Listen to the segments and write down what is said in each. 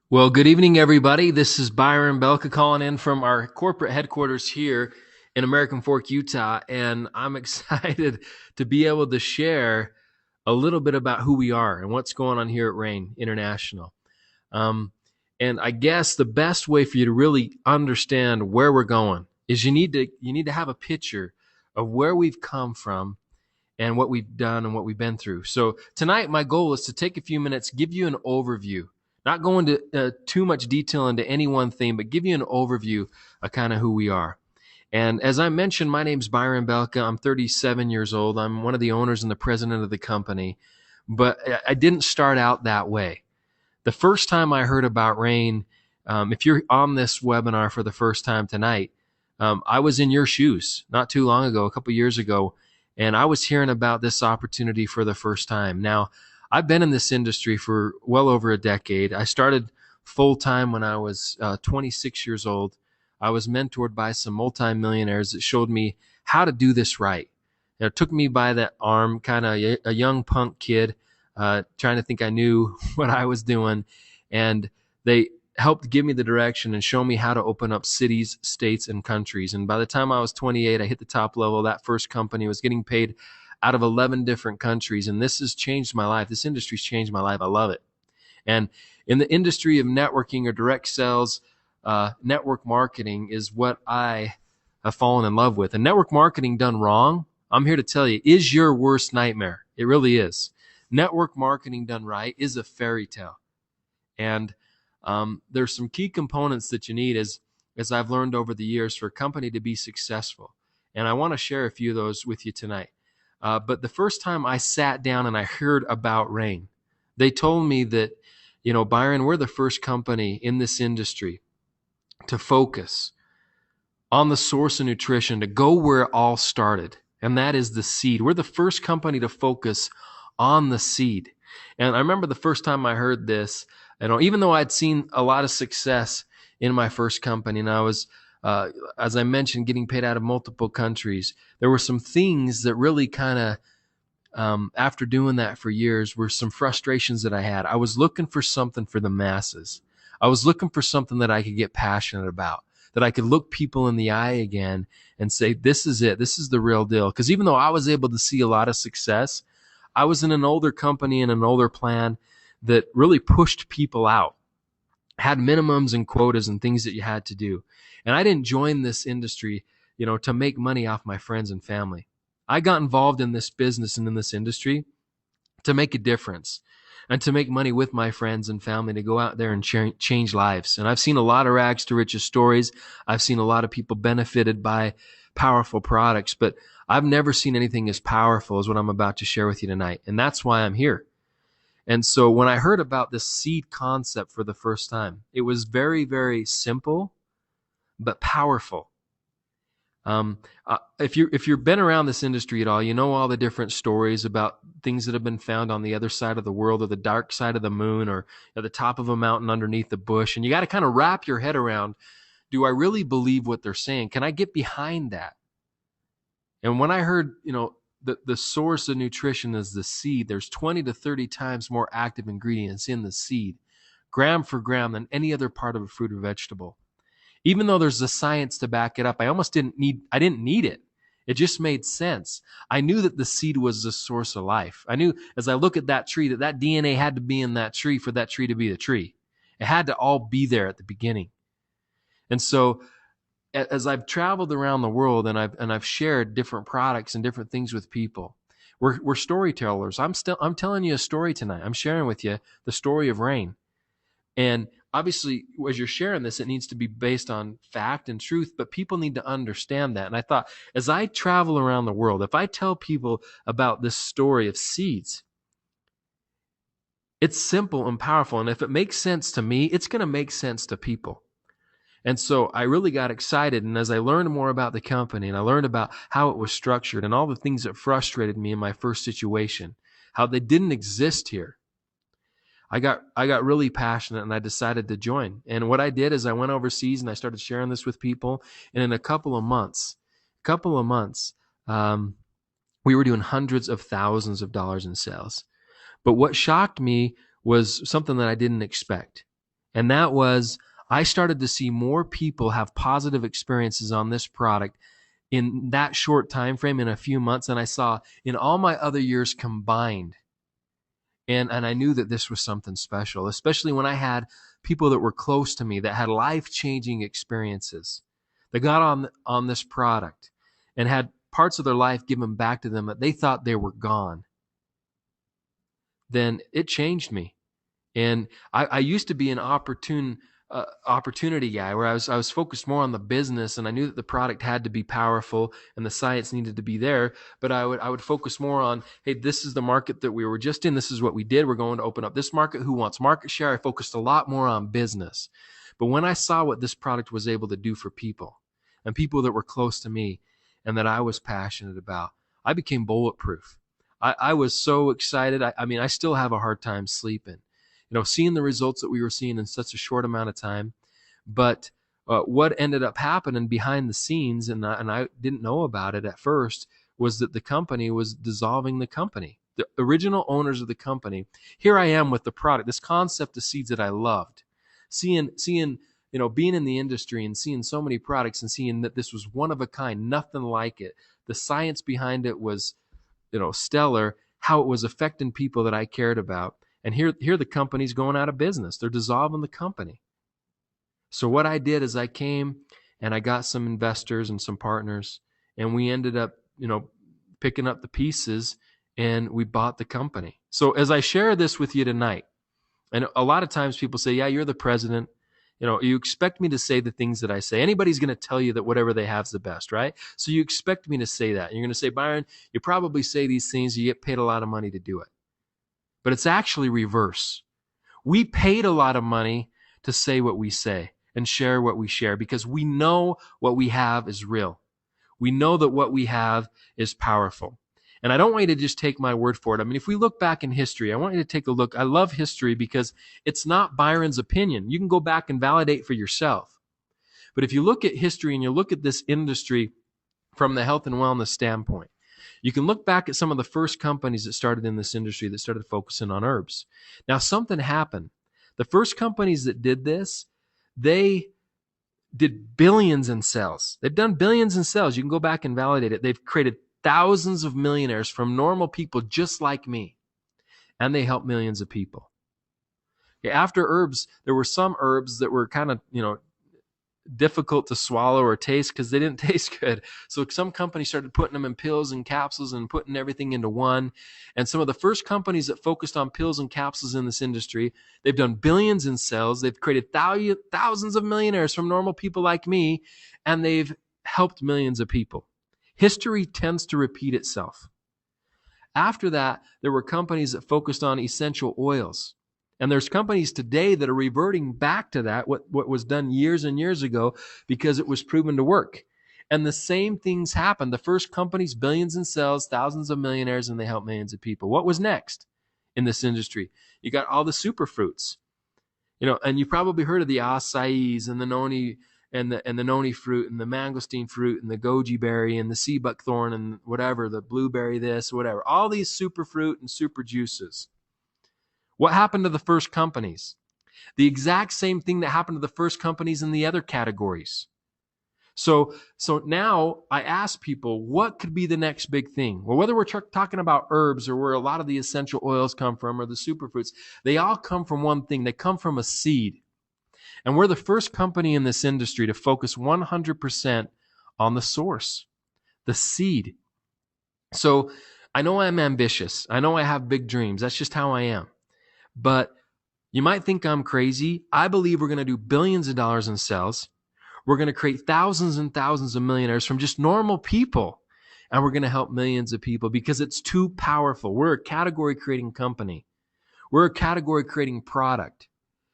Well, good evening, everybody. This is Byron Belka calling in from our corporate headquarters here in American Fork, Utah, and I'm excited to be able to share a little bit about who we are and what's going on here at Rain International. Um, and I guess the best way for you to really understand where we're going is you need to have a picture of where we've come from and what we've done and what we've been through. So tonight, my goal is to take a few minutes, give you an overview, not go into too much detail into any one thing, but give you an overview of kind of who we are. And as I mentioned, my name's Byron Belka. I'm 37 years old. I'm one of the owners and the president of the company. But I didn't start out that way. The first time I heard about Rain, if you're on this webinar for the first time tonight, I was in your shoes not too long ago, a couple years ago, and I was hearing about this opportunity for the first time. Now, I've been in this industry for well over a decade. I started full time when I was 26 years old. I was mentored by some multimillionaires that showed me how to do this right. It took me by the arm, kind of a young punk kid, trying to think I knew what I was doing. And they helped give me the direction and show me how to open up cities, states, and countries. And by the time I was 28, I hit the top level. That first company was getting paid out of 11 different countries. And this has changed my life. This industry's changed my life. I love it. And in the industry of networking or direct sales, network marketing is what I have fallen in love with. And network marketing done wrong, I'm here to tell you, is your worst nightmare. It really is. Network marketing done right is a fairy tale. And there's some key components that you need as I've learned over the years for a company to be successful. And I want to share a few of those with you tonight. But the first time I sat down and I heard about Rain, they told me that, Byron, we're the first company in this industry to focus on the source of nutrition, to go where it all started. And that is the seed. We're the first company to focus on the seed. And I remember the first time I heard this, even though I'd seen a lot of success in my first company, and I was, as I mentioned, getting paid out of multiple countries, there were some things that really kind of, after doing that for years, were some frustrations that I had. I was looking for something for the masses. I was looking for something that I could get passionate about, that I could look people in the eye again and say, this is it. This is the real deal. Because even though I was able to see a lot of success, I was in an older company and an older plan that really pushed people out, had minimums and quotas and things that you had to do. And I didn't join this industry, to make money off my friends and family. I got involved in this business and in this industry to make a difference and to make money with my friends and family, to go out there and change lives. And I've seen a lot of rags to riches stories. I've seen a lot of people benefited by powerful products, but I've never seen anything as powerful as what I'm about to share with you tonight. And that's why I'm here. And so when I heard about this seed concept for the first time, it was very, very simple, but powerful. If you've been around this industry at all, you know all the different stories about things that have been found on the other side of the world, or the dark side of the moon, or at the top of a mountain underneath the bush. And you got to kind of wrap your head around, do I really believe what they're saying? Can I get behind that? And when I heard, the source of nutrition is the seed, there's 20 to 30 times more active ingredients in the seed, gram for gram, than any other part of a fruit or vegetable. Even though there's the science to back it up, I didn't need it. It just made sense. I knew that the seed was the source of life. I knew as I look at that tree that DNA had to be in that tree for that tree to be the tree. It had to all be there at the beginning. And so as I've traveled around the world and I've shared different products and different things with people, we're storytellers. I'm telling you a story tonight. I'm sharing with you the story of Rain. And obviously, as you're sharing this, it needs to be based on fact and truth, but people need to understand that. And I thought, as I travel around the world, if I tell people about this story of seeds, it's simple and powerful. And if it makes sense to me, it's going to make sense to people. And so I really got excited. And as I learned more about the company and I learned about how it was structured and all the things that frustrated me in my first situation, how they didn't exist here, I got really passionate and I decided to join. And what I did is I went overseas and I started sharing this with people. And in a couple of months, we were doing hundreds of thousands of dollars in sales. But what shocked me was something that I didn't expect. And that was, I started to see more people have positive experiences on this product in that short time frame, in a few months, than I saw in all my other years combined. And I knew that this was something special, especially when I had people that were close to me that had life-changing experiences that got on this product and had parts of their life given back to them that they thought they were gone. Then it changed me. And I used to be an opportunity guy, where I was focused more on the business, and I knew that the product had to be powerful and the science needed to be there. But I would focus more on, hey, this is the market that we were just in. This is what we did. We're going to open up this market. Who wants market share? I focused a lot more on business. But when I saw what this product was able to do for people, and people that were close to me and that I was passionate about, I became bulletproof. I was so excited. I mean, I still have a hard time sleeping, seeing the results that we were seeing in such a short amount of time. But what ended up happening behind the scenes, and I didn't know about it at first, was that the company was dissolving the company. The original owners of the company. Here I am with the product, this concept of seeds that I loved, seeing being in the industry and seeing so many products and seeing that this was one of a kind, nothing like it. The science behind it was, stellar, how it was affecting people that I cared about. And here the company's going out of business. They're dissolving the company. So what I did is I came and I got some investors and some partners, and we ended up, picking up the pieces, and we bought the company. So as I share this with you tonight, and a lot of times people say, yeah, you're the president. You expect me to say the things that I say. Anybody's going to tell you that whatever they have is the best, right? So you expect me to say that. And you're going to say, Byron, you probably say these things, you get paid a lot of money to do it. But it's actually reverse. We paid a lot of money to say what we say and share what we share, because we know what we have is real. We know that what we have is powerful. And I don't want you to just take my word for it. I mean, if we look back in history, I want you to take a look. I love history because it's not Byron's opinion. You can go back and validate for yourself. But if you look at history and you look at this industry from the health and wellness standpoint, you can look back at some of the first companies that started in this industry that started focusing on herbs. Now, something happened. The first companies that did this, they did billions in sales. They've done billions in sales. You can go back and validate it. They've created thousands of millionaires from normal people just like me, and they help millions of people. Okay, after herbs, there were some herbs that were kind of, difficult to swallow or taste because they didn't taste good. So some companies started putting them in pills and capsules and putting everything into one. And some of the first companies that focused on pills and capsules in this industry, they've done billions in sales. They've created thousands of millionaires from normal people like me, and they've helped millions of people. History tends to repeat itself. After that, there were companies that focused on essential oils. And there's companies today that are reverting back to that, what was done years and years ago, because it was proven to work. And the same things happened. The first companies, billions in sales, thousands of millionaires, and they helped millions of people. What was next in this industry? You got all the superfruits. And you probably heard of the acais and the noni and the noni fruit and the mangosteen fruit and the goji berry and the sea buckthorn and whatever, the blueberry this, whatever. All these superfruit and super juices. What happened to the first companies? The exact same thing that happened to the first companies in the other categories. So now I ask people, what could be the next big thing? Well, whether we're talking about herbs or where a lot of the essential oils come from or the superfruits, they all come from one thing. They come from a seed. And we're the first company in this industry to focus 100% on the source, the seed. So I know I'm ambitious. I know I have big dreams. That's just how I am. But you might think I'm crazy. I believe we're going to do billions of dollars in sales. We're going to create thousands and thousands of millionaires from just normal people. And we're going to help millions of people because it's too powerful. We're a category creating company. We're a category creating product.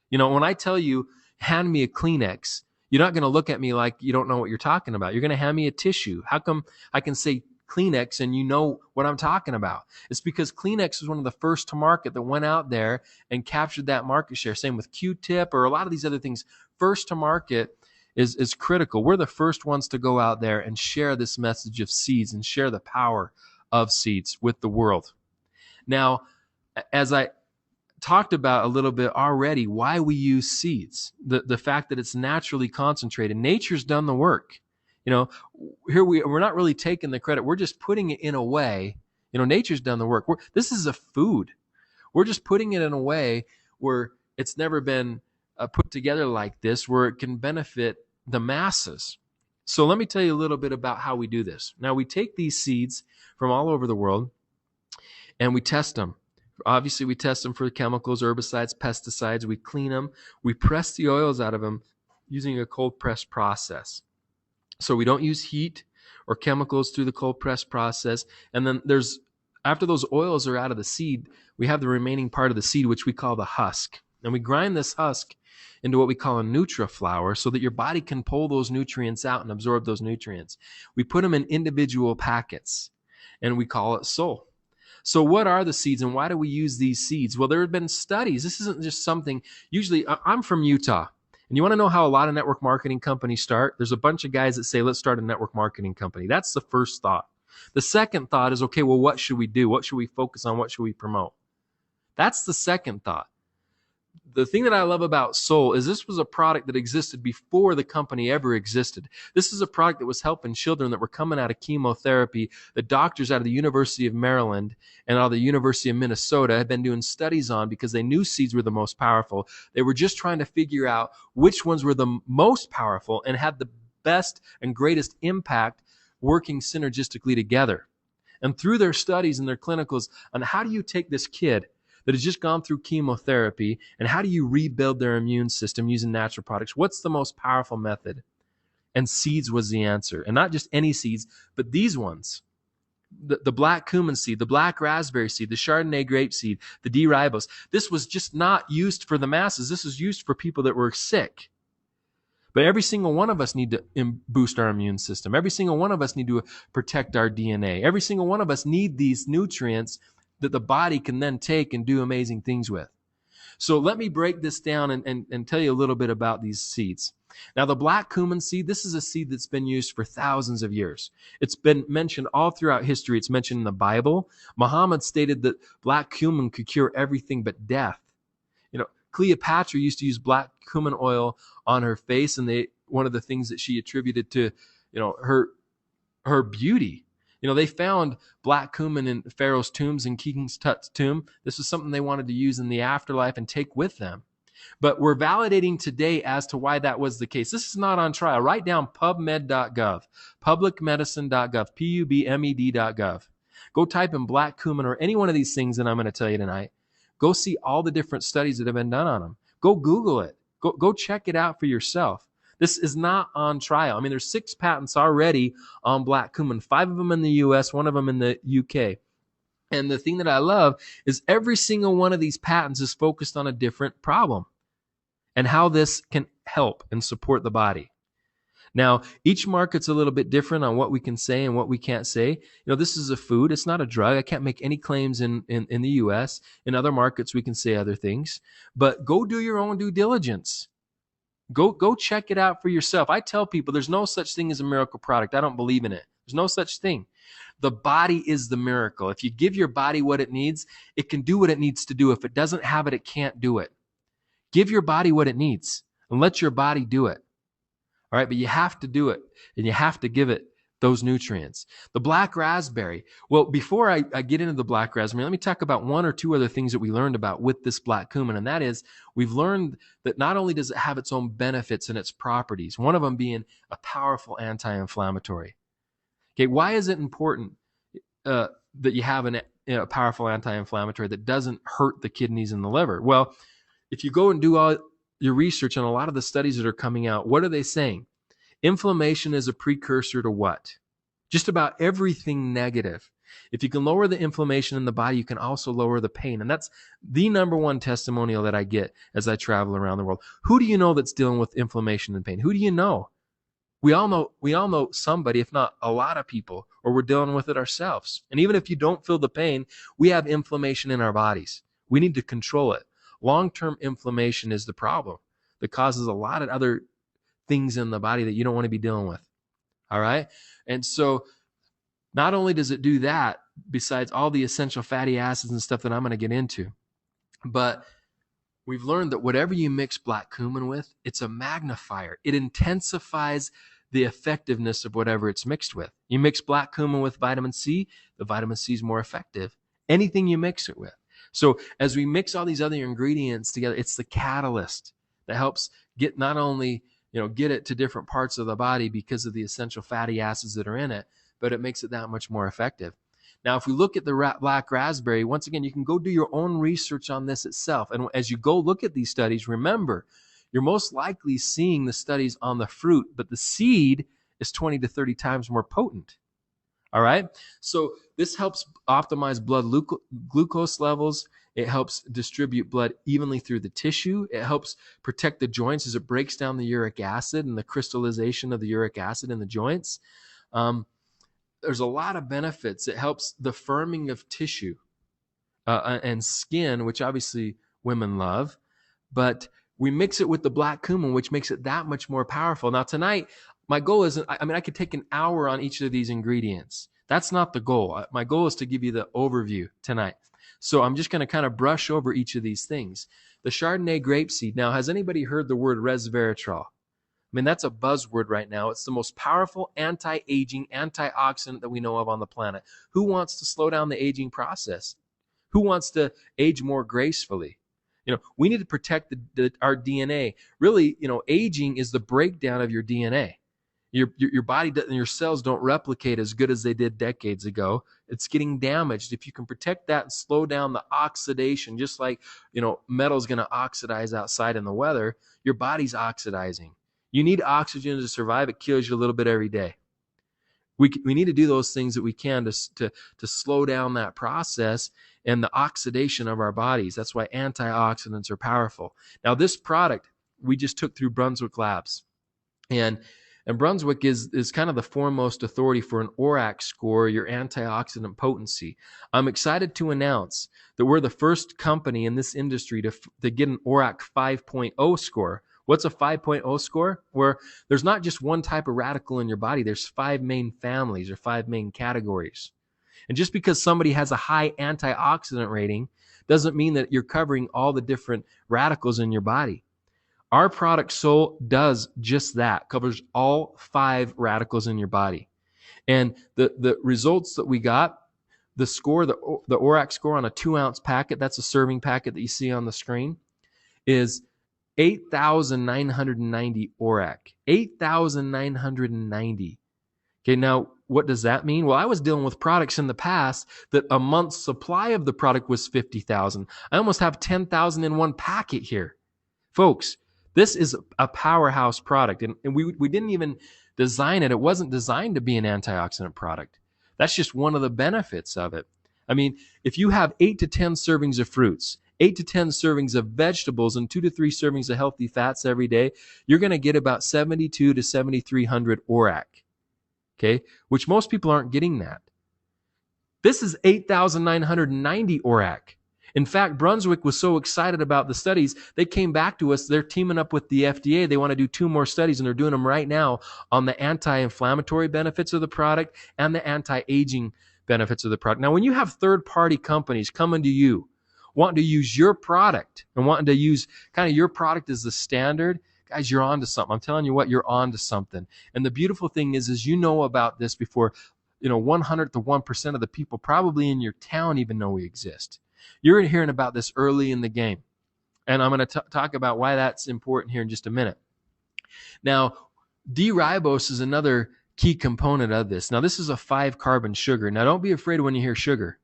When I tell you, hand me a Kleenex, you're not going to look at me like you don't know what you're talking about. You're going to hand me a tissue. How come I can say Kleenex and you know what I'm talking about? It's because Kleenex was one of the first to market that went out there and captured that market share. Same with Q-tip or a lot of these other things. First to market is critical. We're the first ones to go out there and share this message of seeds and share the power of seeds with the world. Now, as I talked about a little bit already why we use seeds. The fact that it's naturally concentrated. Nature's done the work. Here we're not really taking the credit. We're just putting it in a way. Nature's done the work. This is a food. We're just putting it in a way where it's never been put together like this, where it can benefit the masses. So let me tell you a little bit about how we do this. Now, we take these seeds from all over the world and we test them. Obviously, we test them for chemicals, herbicides, pesticides. We clean them. We press the oils out of them using a cold press process. So we don't use heat or chemicals through the cold press process. And then after those oils are out of the seed, we have the remaining part of the seed, which we call the husk. And we grind this husk into what we call a NutriFlour so that your body can pull those nutrients out and absorb those nutrients. We put them in individual packets and we call it Soul. So what are the seeds and why do we use these seeds? Well, there have been studies. This isn't just something, usually I'm from Utah. And you want to know how a lot of network marketing companies start? There's a bunch of guys that say, let's start a network marketing company. That's the first thought. The second thought is, okay, well, what should we do? What should we focus on? What should we promote? That's the second thought. The thing that I love about Soul is this was a product that existed before the company ever existed. This is a product that was helping children that were coming out of chemotherapy. The doctors out of the University of Maryland and out of the University of Minnesota had been doing studies on because they knew seeds were the most powerful. They were just trying to figure out which ones were the most powerful and had the best and greatest impact working synergistically together. And through their studies and their clinicals on how do you take this kid that has just gone through chemotherapy and how do you rebuild their immune system using natural products? What's the most powerful method? And seeds was the answer. And not just any seeds, but these ones. The black cumin seed, the black raspberry seed, the Chardonnay grape seed, the D-ribose. This was just not used for the masses. This was used for people that were sick. But every single one of us need to boost our immune system. Every single one of us need to protect our DNA. Every single one of us need these nutrients that the body can then take and do amazing things with. So let me break this down and tell you a little bit about these seeds. Now, the black cumin seed, this is a seed that's been used for thousands of years. It's been mentioned all throughout history. It's mentioned in the Bible. Muhammad stated that black cumin could cure everything but death. Cleopatra used to use black cumin oil on her face, and one of the things that she attributed to, her beauty. They found black cumin in Pharaoh's tombs and King Tut's tomb. This was something they wanted to use in the afterlife and take with them. But we're validating today as to why that was the case. This is not on trial. Write down pubmed.gov, publicmedicine.gov, pubmed.gov. Go type in black cumin or any one of these things that I'm going to tell you tonight. Go see all the different studies that have been done on them. Go Google it. Go check it out for yourself. This is not on trial. I mean, there's 6 patents already on black cumin, 5 of them in the US, 1 of them in the UK. And the thing that I love is every single one of these patents is focused on a different problem and how this can help and support the body. Now, each market's a little bit different on what we can say and what we can't say. This is a food. It's not a drug. I can't make any claims in the U.S. In other markets, we can say other things. But go do your own due diligence. Go check it out for yourself. I tell people there's no such thing as a miracle product. I don't believe in it. There's no such thing. The body is the miracle. If you give your body what it needs, it can do what it needs to do. If it doesn't have it, it can't do it. Give your body what it needs and let your body do it. All right, but you have to do it, and you have to give it those nutrients. The black raspberry. Well, before I get into the black raspberry, let me talk about 1 or 2 other things that we learned about with this black cumin, and that is we've learned that not only does it have its own benefits and its properties, one of them being a powerful anti-inflammatory. Okay, why is it important that you have a powerful anti-inflammatory that doesn't hurt the kidneys and the liver? Well, if you go and do all your research on a lot of the studies that are coming out, what are they saying? Inflammation is a precursor to what? Just about everything negative. If you can lower the inflammation in the body, you can also lower the pain. And that's the number one testimonial that I get as I travel around the world. Who do you know that's dealing with inflammation and pain? Who do you know? We all know somebody, if not a lot of people, or we're dealing with it ourselves. And even if you don't feel the pain, we have inflammation in our bodies. We need to control it. Long-term inflammation is the problem that causes a lot of other things in the body that you don't want to be dealing with. All right? And so not only does it do that, besides all the essential fatty acids and stuff that I'm going to get into, But we've learned that whatever you mix black cumin with, it's a magnifier. It intensifies the effectiveness of whatever it's mixed with. You mix black cumin with vitamin C, the vitamin C is more effective. Anything you mix it with. So as we mix all these other ingredients together, it's the catalyst that helps get not only, get it to different parts of the body because of the essential fatty acids that are in it, but it makes it that much more effective. Now, if we look at the black raspberry, once again, you can go do your own research on this itself. And as you go look at these studies, remember, you're most likely seeing the studies on the fruit, but the seed is 20 to 30 times more potent. All right. So this helps optimize blood glucose levels. It helps distribute blood evenly through the tissue. It helps protect the joints as it breaks down the uric acid and the crystallization of the uric acid in the joints. There's a lot of benefits. It helps the firming of tissue and skin, which obviously women love. But we mix it with the black cumin, which makes it that much more powerful. Now, tonight, my goal isn't, I could take an hour on each of these ingredients. That's not the goal. My goal is to give you the overview tonight. So I'm just going to kind of brush over each of these things. The Chardonnay grapeseed. Now, has anybody heard the word resveratrol? That's a buzzword right now. It's the most powerful anti-aging antioxidant that we know of on the planet. Who wants to slow down the aging process? Who wants to age more gracefully? We need to protect our DNA. Really, aging is the breakdown of your DNA. Your body and your cells don't replicate as good as they did decades ago. It's getting damaged. If you can protect that and slow down the oxidation, just like metal's going to oxidize outside in the weather, your body's oxidizing. You need oxygen to survive. It kills you a little bit every day. We need to do those things that we can to slow down that process and the oxidation of our bodies. That's why antioxidants are powerful. Now, this product we just took through Brunswick Labs. And Brunswick is kind of the foremost authority for an ORAC score, your antioxidant potency. I'm excited to announce that we're the first company in this industry to get an ORAC 5.0 score. What's a 5.0 score? Where there's not just one type of radical in your body. There's 5 main families or 5 main categories. And just because somebody has a high antioxidant rating doesn't mean that you're covering all the different radicals in your body. Our product does just that, covers all 5 radicals in your body. And the results that we got, the score, the ORAC score on a 2-ounce packet, that's a serving packet that you see on the screen, is 8,990 ORAC. 8,990. Okay, now what does that mean? Well, I was dealing with products in the past that a month's supply of the product was 50,000. I almost have 10,000 in one packet here. Folks, this is a powerhouse product, and we didn't even design it. It wasn't designed to be an antioxidant product. That's just one of the benefits of it. If you have 8 to 10 servings of fruits, 8 to 10 servings of vegetables, and 2 to 3 servings of healthy fats every day, you're going to get about 72 to 7,300 ORAC, okay? Which most people aren't getting that. This is 8,990 ORAC. In fact, Brunswick was so excited about the studies, they came back to us. They're teaming up with the FDA. They want to do 2 more studies, and they're doing them right now on the anti-inflammatory benefits of the product and the anti-aging benefits of the product. Now, when you have third-party companies coming to you, wanting to use your product and wanting to use kind of your product as the standard, guys, you're on to something. I'm telling you what, you're on to something. And the beautiful thing is you know about this before 100th to 1% of the people probably in your town even know we exist. You're hearing about this early in the game. And I'm going to talk about why that's important here in just a minute. Now, D-ribose is another key component of this. Now, this is a 5-carbon sugar. Now, don't be afraid when you hear sugar.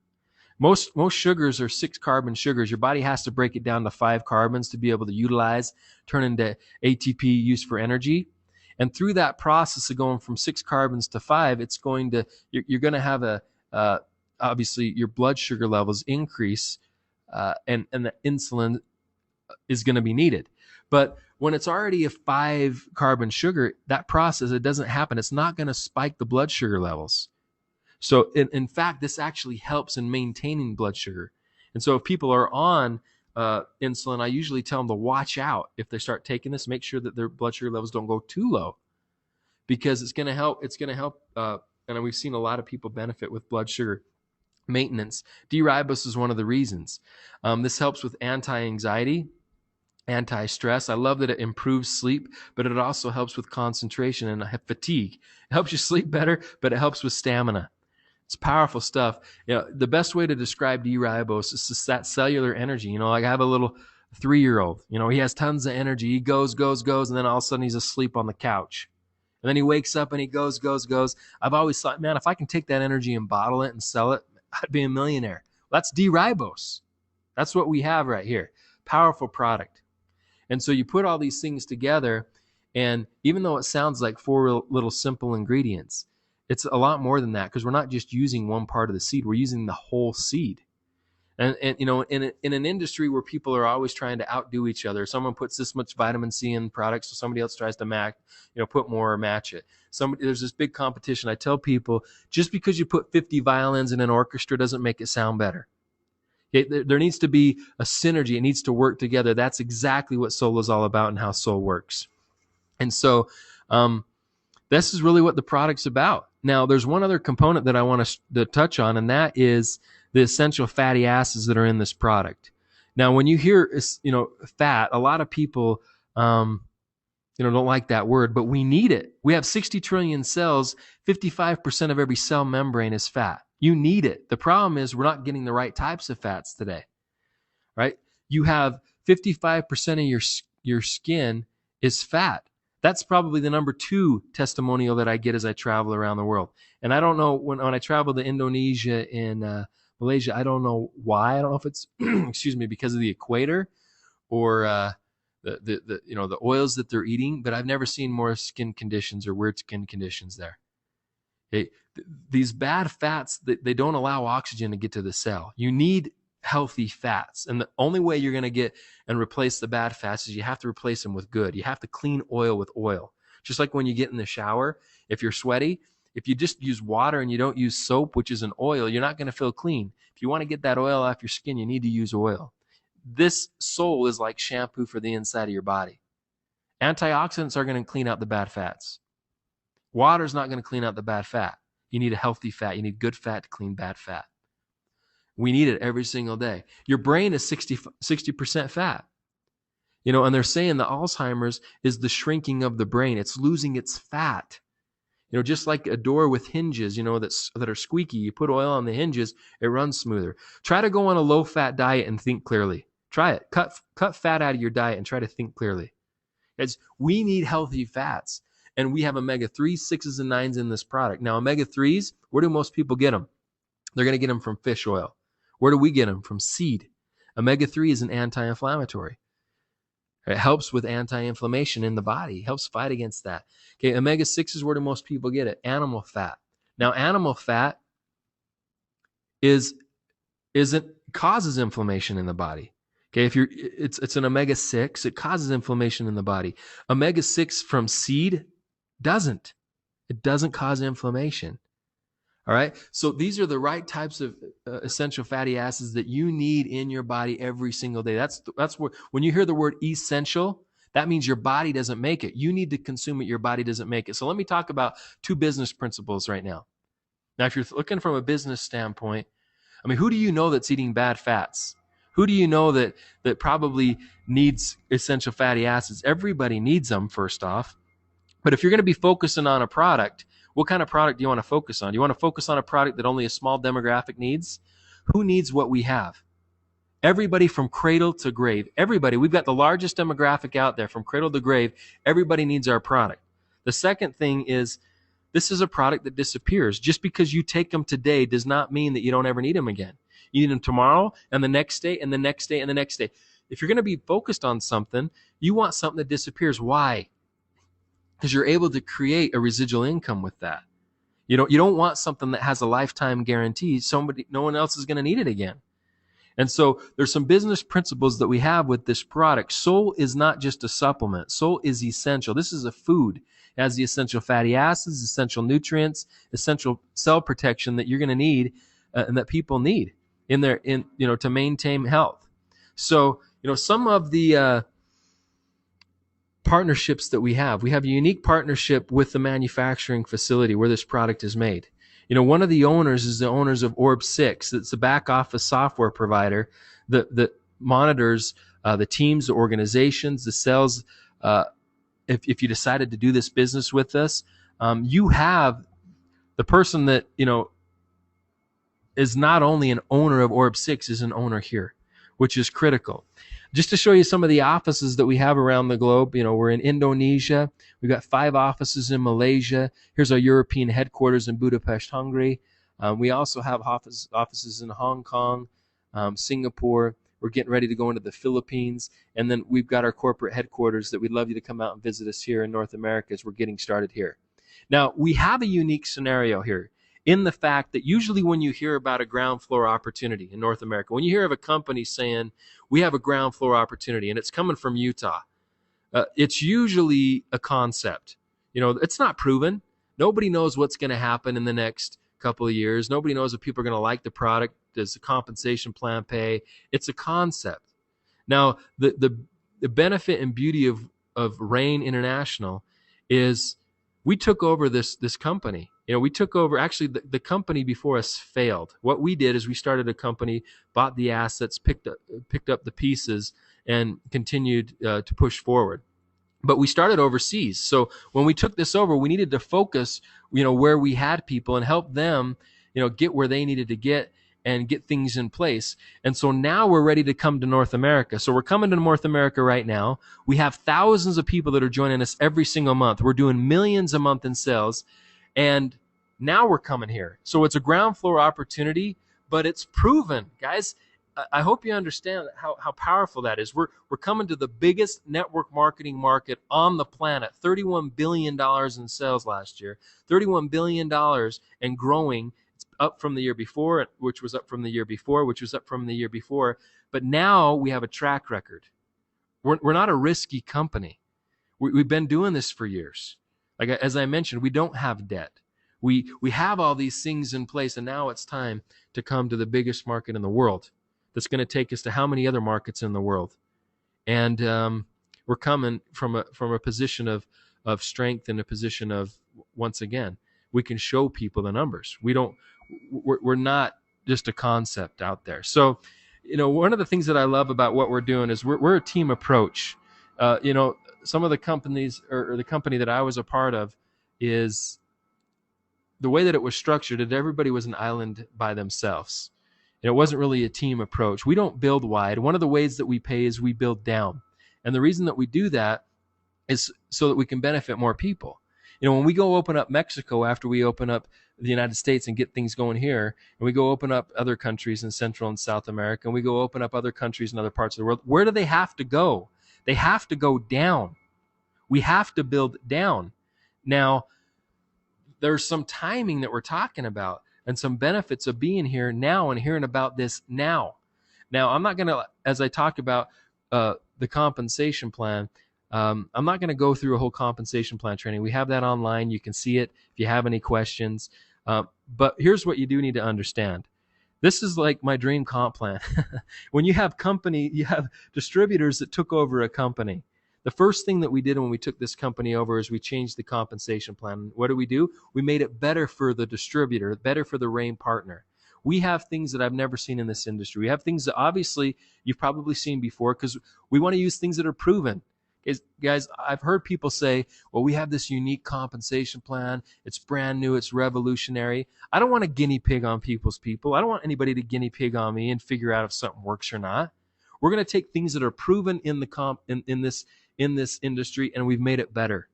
Most sugars are 6-carbon sugars. Your body has to break it down to 5 carbons to be able to utilize, turn into ATP used for energy. And through that process of going from 6 carbons to 5, you're going to have obviously your blood sugar levels increase, and the insulin is going to be needed. But when it's already a 5-carbon sugar, that process, it doesn't happen. It's not going to spike the blood sugar levels. So in fact, this actually helps in maintaining blood sugar. And so if people are on insulin, I usually tell them to watch out. If they start taking this, make sure that their blood sugar levels don't go too low, because it's going to help. And we've seen a lot of people benefit with blood sugar. maintenance. D-ribose is one of the reasons. This helps with anti-anxiety, anti-stress. I love that it improves sleep, but it also helps with concentration and fatigue. It helps you sleep better, but it helps with stamina. It's powerful stuff. The best way to describe D-ribose is just that cellular energy. Like I have a little 3-year-old. He has tons of energy. He goes, and then all of a sudden he's asleep on the couch. And then he wakes up and he goes. I've always thought, man, if I can take that energy and bottle it and sell it, I'd be a millionaire. That's D-ribose. That's what we have right here. Powerful product. And so you put all these things together, and even though it sounds like 4 little simple ingredients, it's a lot more than that, because we're not just using one part of the seed. We're using the whole seed. And in an industry where people are always trying to outdo each other, someone puts this much vitamin C in products, so somebody else tries to put more or match it. There's this big competition. I tell people, just because you put 50 violins in an orchestra doesn't make it sound better. There needs to be a synergy. It needs to work together. That's exactly what soul is all about and how soul works. And so this is really what the product's about. Now, there's one other component that I want to touch on, and that is the essential fatty acids that are in this product. Now, when you hear, fat, a lot of people, don't like that word, but we need it. We have 60 trillion cells. 55% of every cell membrane is fat. You need it. The problem is we're not getting the right types of fats today, right? You have 55% of your skin is fat. That's probably the number 2 testimonial that I get as I travel around the world. And I don't know, when I travel to Indonesia and Malaysia, I don't know why. I don't know if it's, because of the equator or the oils that they're eating, but I've never seen more skin conditions or weird skin conditions there. These bad fats, they don't allow oxygen to get to the cell. You need healthy fats. And the only way you're going to get and replace the bad fats is you have to replace them with good. You have to clean oil with oil. Just like when you get in the shower, if you're sweaty, if you just use water and you don't use soap, which is an oil, you're not going to feel clean. If you want to get that oil off your skin, you need to use oil. This soul is like shampoo for the inside of your body. Antioxidants are going to clean out the bad fats. Water is not going to clean out the bad fat. You need a healthy fat. You need good fat to clean bad fat. We need it every single day. Your brain is 60% fat. And they're saying the Alzheimer's is the shrinking of the brain. It's losing its fat. Just like a door with hinges, that are squeaky. You put oil on the hinges, it runs smoother. Try to go on a low-fat diet and think clearly. Try it. Cut fat out of your diet and try to think clearly. We need healthy fats. And we have omega-3s, 6s, and 9s in this product. Now, omega-3s, where do most people get them? They're going to get them from fish oil. Where do we get them? From seed. Omega-3 is an anti-inflammatory. It helps with anti-inflammation in the body. It helps fight against that. Okay, omega-6 is where do most people get it? Animal fat. Now, animal fat causes inflammation in the body. Okay, it's an omega-6. It causes inflammation in the body. Omega-6 from seed doesn't. It doesn't cause inflammation. All right. So these are the right types of essential fatty acids that you need in your body every single day. That's where, when you hear the word essential, that means your body doesn't make it. You need to consume it. Your body doesn't make it. So let me talk about 2 business principles right now. Now, if you're looking from a business standpoint, who do you know that's eating bad fats? Who do you know that probably needs essential fatty acids? Everybody needs them, first off. But if you're going to be focusing on a product, what kind of product do you want to focus on? Do you want to focus on a product that only a small demographic needs? Who needs what we have? Everybody from cradle to grave. Everybody. We've got the largest demographic out there from cradle to grave. Everybody needs our product. The second thing is, this is a product that disappears. Just because you take them today does not mean that you don't ever need them again. You need them tomorrow and the next day and the next day and the next day. If you're going to be focused on something, you want something that disappears. Why? Because you're able to create a residual income with that. You don't want something that has a lifetime guarantee. No one else is going to need it again. And so there's some business principles that we have with this product. Soul is not just a supplement. Soul is essential. This is a food. It has the essential fatty acids, essential nutrients, essential cell protection that you're going to need and that people need to maintain health. So, some of the partnerships that we have a unique partnership with the manufacturing facility where this product is made. One of the owners is the owners of Orb6. It's a back office software provider that monitors the teams, the organizations, the sales. If you decided to do this business with us, you have the person that is not only an owner of Orb6, is an owner here, which is critical. Just to show you some of the offices that we have around the globe, we're in Indonesia. We've got 5 offices in Malaysia. Here's our European headquarters in Budapest, Hungary. We also have offices in Hong Kong, Singapore. We're getting ready to go into the Philippines. And then we've got our corporate headquarters that we'd love you to come out and visit us here in North America as we're getting started here. Now, we have a unique scenario here in the fact that usually when you hear about a ground floor opportunity in North America, when you hear of a company saying, we have a ground floor opportunity, and it's coming from Utah, it's usually a concept. It's not proven. Nobody knows what's going to happen in the next couple of years. Nobody knows if people are going to like the product. Does the compensation plan pay? It's a concept. Now, the benefit and beauty of Rain International is we took over this company. We took over, actually, the company before us failed. What we did is we started a company, bought the assets, picked up the pieces, and continued to push forward. But we started overseas. So when we took this over, we needed to focus, where we had people and help them, get where they needed to get and get things in place. And so now we're ready to come to North America. So we're coming to North America right now. We have thousands of people that are joining us every single month. We're doing millions a month in sales. And now we're coming here. So it's a ground floor opportunity, but it's proven, guys. I hope you understand how powerful that is. We're coming to the biggest network marketing market on the planet. $31 billion in sales last year. $31 billion and growing. It's up from the year before, which was up from the year before, which was up from the year before. But now we have a track record. We're not a risky company. We've been doing this for years. Like, as I mentioned, we don't have debt. We have all these things in place, and now it's time to come to the biggest market in the world. That's going to take us to how many other markets in the world? And we're coming from a position of strength and a position of, once again, we can show people the numbers. We're not just a concept out there. So, one of the things that I love about what we're doing is we're a team approach. Some of the companies or the company that I was a part of is the way that it was structured, that everybody was an island by themselves. It wasn't really a team approach. We don't build wide. One of the ways that we pay is we build down. And the reason that we do that is so that we can benefit more people. When we go open up Mexico after we open up the United States and get things going here, and we go open up other countries in Central and South America, and we go open up other countries in other parts of the world, where do they have to go? They have to go down. We have to build down. Now, there's some timing that we're talking about and some benefits of being here now and hearing about this now. Now, I'm not going to, as I talk about the compensation plan, I'm not going to go through a whole compensation plan training. We have that online. You can see it if you have any questions. But here's what you do need to understand. This is like my dream comp plan. When you have distributors that took over a company. The first thing that we did when we took this company over is we changed the compensation plan. What do? We made it better for the distributor, better for the Rain partner. We have things that I've never seen in this industry. We have things that obviously you've probably seen before because we want to use things that are proven. Guys, I've heard people say, well, we have this unique compensation plan. It's brand new. It's revolutionary. I don't want to guinea pig on people. I don't want anybody to guinea pig on me and figure out if something works or not. We're going to take things that are proven in the in this industry, and we've made it better.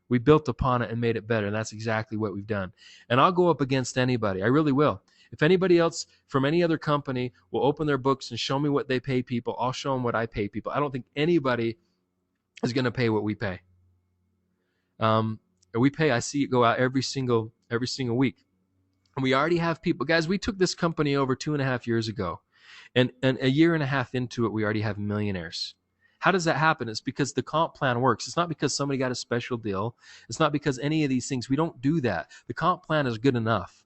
We built upon it and made it better, and that's exactly what we've done. And I'll go up against anybody. I really will. If anybody else from any other company will open their books and show me what they pay people, I'll show them what I pay people. I don't think anybody is going to pay what we pay. We pay, I see it go out every single week. And we already have people. Guys, we took this company over 2.5 years ago. And a year and a half into it, we already have millionaires. How does that happen? It's because the comp plan works. It's not because somebody got a special deal. It's not because any of these things. We don't do that. The comp plan is good enough.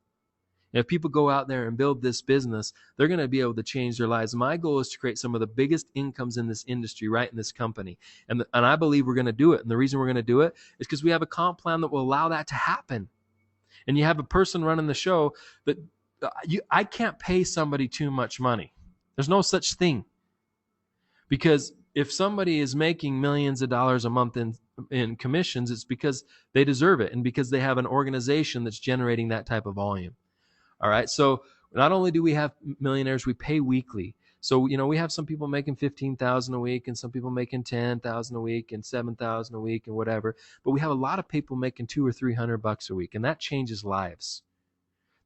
And if people go out there and build this business, they're going to be able to change their lives. My goal is to create some of the biggest incomes in this industry right in this company. And I believe we're going to do it. And the reason we're going to do it is because we have a comp plan that will allow that to happen. and you have a person running the show, but I can't pay somebody too much money. There's no such thing. Because if somebody is making millions of dollars a month in commissions, it's because they deserve it and because they have an organization that's generating that type of volume. All right. So not only do we have millionaires, we pay weekly. So, we have some people making 15,000 a week and some people making 10,000 a week and 7,000 a week and whatever. But we have a lot of people making $200 or $300 a week, and that changes lives.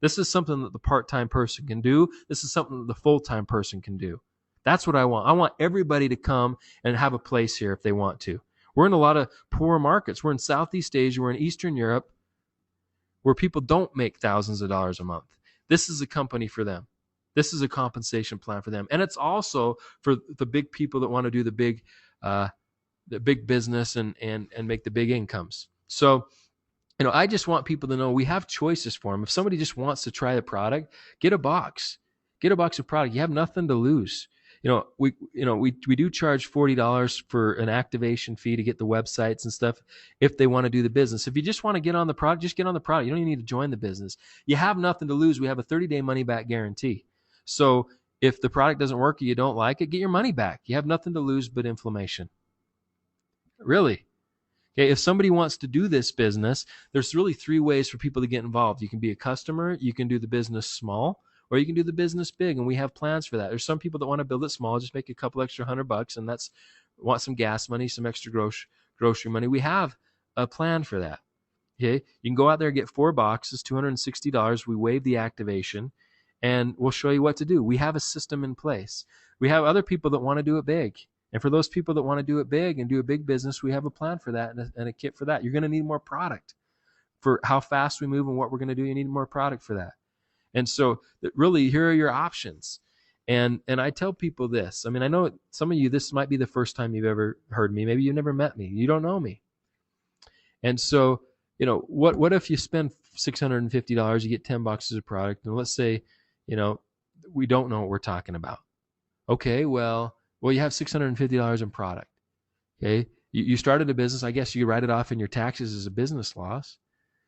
This is something that the part-time person can do. This is something that the full-time person can do. That's what I want. I want everybody to come and have a place here if they want to. We're in a lot of poor markets. We're in Southeast Asia. We're in Eastern Europe where people don't make thousands of dollars a month. This is a company for them. This is a compensation plan for them. And it's also for the big people that want to do the big business and make the big incomes. So, I just want people to know we have choices for them. If somebody just wants to try the product, get a box. Get a box of product. You have nothing to lose. We do charge $40 for an activation fee to get the websites and stuff if they want to do the business. If you just want to get on the product, just get on the product. You don't even need to join the business. You have nothing to lose. We have a 30-day money-back guarantee. So if the product doesn't work or you don't like it, get your money back. You have nothing to lose but inflammation. Really. Okay, if somebody wants to do this business, there's really 3 ways for people to get involved. You can be a customer, you can do the business small, or you can do the business big, and we have plans for that. There's some people that want to build it small, just make a couple extra $100, and want some gas money, some extra grocery money. We have a plan for that. Okay, you can go out there and get 4 boxes, $260. We waive the activation, and we'll show you what to do. We have a system in place. We have other people that want to do it big. And for those people that want to do it big and do a big business, we have a plan for that and a kit for that. You're going to need more product for how fast we move and what we're going to do. You need more product for that. And so really, here are your options. And I tell people this. I mean, I know some of you, this might be the first time you've ever heard me. Maybe you've never met me. You don't know me. And so, what if you spend $650, you get 10 boxes of product, and let's say, we don't know what we're talking about. Okay, well, you have $650 in product. Okay, you started a business. I guess you write it off in your taxes as a business loss.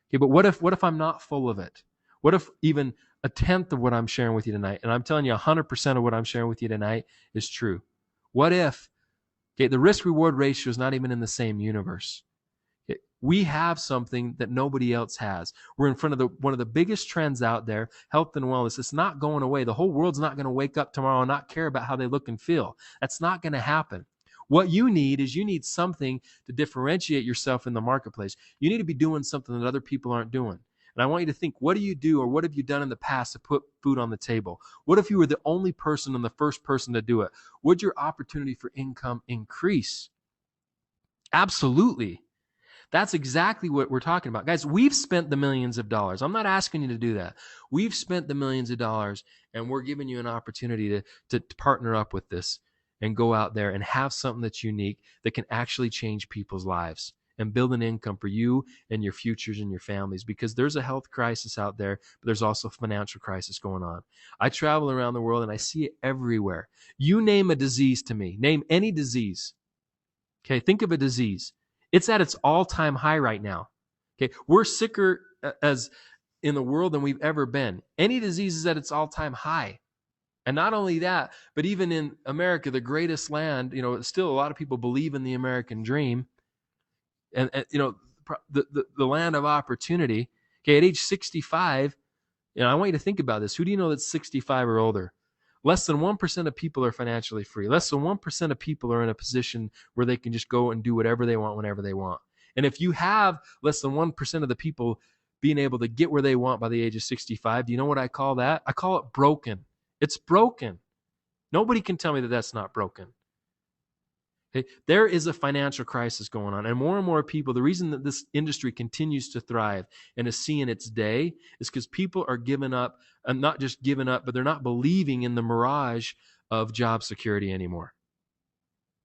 Okay, but what if I'm not full of it? What if even a tenth of what I'm sharing with you tonight, and I'm telling you 100% of what I'm sharing with you tonight is true? What if, the risk-reward ratio is not even in the same universe? Okay, we have something that nobody else has. We're in front of one of the biggest trends out there, health and wellness. It's not going away. The whole world's not going to wake up tomorrow and not care about how they look and feel. That's not going to happen. What you need something to differentiate yourself in the marketplace. You need to be doing something that other people aren't doing. And I want you to think, what do you do or what have you done in the past to put food on the table? What if you were the only person and the first person to do it? Would your opportunity for income increase? Absolutely. That's exactly what we're talking about. Guys, we've spent the millions of dollars. I'm not asking you to do that. We've spent the millions of dollars, and we're giving you an opportunity to partner up with this and go out there and have something that's unique that can actually change people's lives and build an income for you and your futures and your families, because there's a health crisis out there, but there's also a financial crisis going on. I travel around the world and I see it everywhere. You name a disease to me. Name any disease. Okay, think of a disease. It's at its all-time high right now. Okay, we're sicker as in the world than we've ever been. Any disease is at its all-time high. And not only that, but even in America, the greatest land, still a lot of people believe in the American dream. And the land of opportunity. Okay, at age 65, I want you to think about this. Who do you know that's 65 or older? Less than 1% of people are financially free. Less than 1% of people are in a position where they can just go and do whatever they want whenever they want. And if you have less than 1% of the people being able to get where they want by the age of 65, do you know what I call that? I call it broken. It's broken. Nobody can tell me that that's not broken. Okay? There is a financial crisis going on, and more people, the reason that this industry continues to thrive and is seeing its day is because people are giving up, and not just giving up, but they're not believing in the mirage of job security anymore.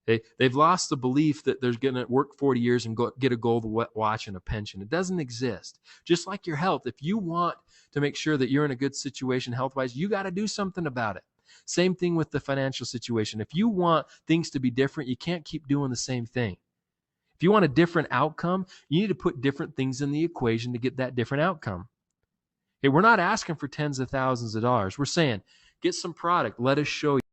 They've lost the belief that they're going to work 40 years and get a gold watch and a pension. It doesn't exist. Just like your health, if you want to make sure that you're in a good situation health-wise, you got to do something about it. Same thing with the financial situation. If you want things to be different, you can't keep doing the same thing. If you want a different outcome, you need to put different things in the equation to get that different outcome. Hey, we're not asking for tens of thousands of dollars. We're saying, get some product. Let us show you.